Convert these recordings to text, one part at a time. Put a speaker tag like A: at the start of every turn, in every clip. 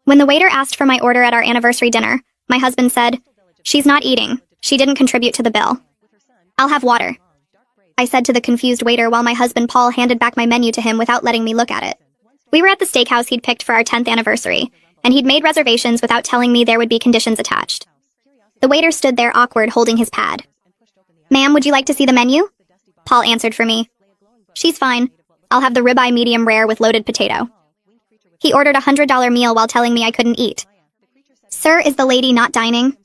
A: When the waiter asked for my order at our anniversary dinner, my husband said, "She's not eating. She didn't contribute to the bill." "I'll have water," I said to the confused waiter while my husband Paul handed back my menu to him without letting me look at it. We were at the steakhouse he'd picked for our 10th anniversary, and he'd made reservations without telling me there would be conditions attached. The waiter stood there awkward, holding his pad. "Ma'am, would you like to see the menu?" Paul answered for me. "She's fine. I'll have the ribeye medium rare with loaded potato." He ordered a $100 meal while telling me I couldn't eat. "Sir, is the lady not dining?"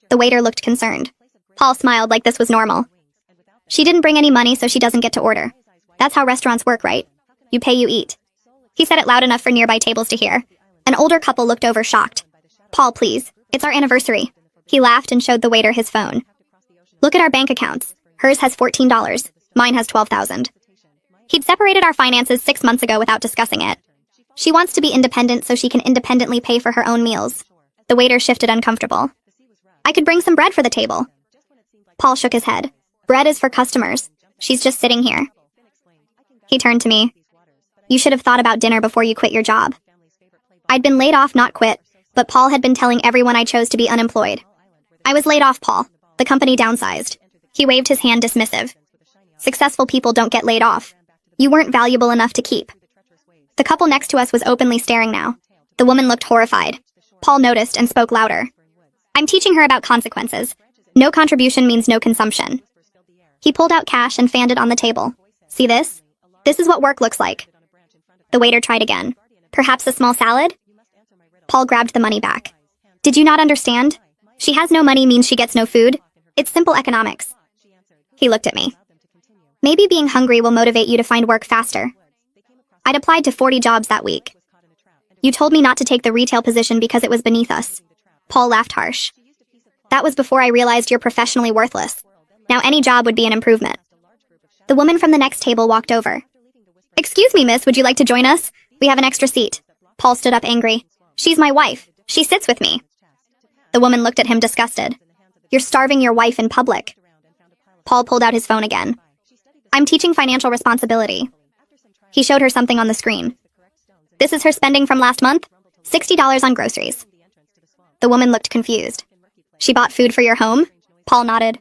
A: The waiter looked concerned. Paul smiled like this was normal. "She didn't bring any money, so she doesn't get to order. That's how restaurants work, right? You pay, you eat." He said it loud enough for nearby tables to hear. An older couple looked over shocked. "Paul, please. It's our anniversary." He laughed and showed the waiter his phone. "Look at our bank accounts. Hers has $14. Mine has $12,000. He'd separated our finances 6 months ago without discussing it. "She wants to be independent so she can independently pay for her own meals." The waiter shifted uncomfortable. "I could bring some bread for the table." Paul shook his head. "Bread is for customers. She's just sitting here." He turned to me. "You should have thought about dinner before you quit your job." I'd been laid off, not quit, but Paul had been telling everyone I chose to be unemployed. "I was laid off, Paul. The company downsized." He waved his hand dismissive. "Successful people don't get laid off. You weren't valuable enough to keep." The couple next to us was openly staring now. The woman looked horrified. Paul noticed and spoke louder. "I'm teaching her about consequences. No contribution means no consumption." He pulled out cash and fanned it on the table. "See this? This is what work looks like." The waiter tried again. "Perhaps a small salad?" Paul grabbed the money back. "Did you not understand? She has no money means she gets no food. It's simple economics." He looked at me. "Maybe being hungry will motivate you to find work faster." I'd applied to 40 jobs that week. "You told me not to take the retail position because it was beneath us." Paul laughed harsh. "That was before I realized you're professionally worthless. Now any job would be an improvement." The woman from the next table walked over. "Excuse me, miss, would you like to join us? We have an extra seat." Paul stood up angry. "She's my wife. She sits with me." The woman looked at him disgusted. "You're starving your wife in public." Paul pulled out his phone again. "I'm teaching financial responsibility." He showed her something on the screen. "This is her spending from last month? $60 on groceries." The woman looked confused. "She bought food for your home?" Paul nodded.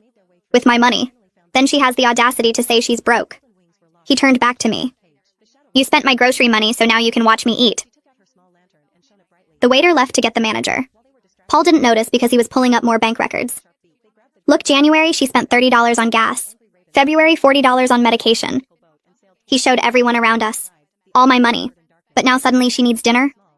A: "With my money. Then she has the audacity to say she's broke." He turned back to me. "You spent my grocery money, so now you can watch me eat." The waiter left to get the manager. Paul didn't notice because he was pulling up more bank records. "Look, January, she spent $30 on gas. February, $40 on medication." He showed everyone around us. "All my money. But now suddenly she needs dinner?"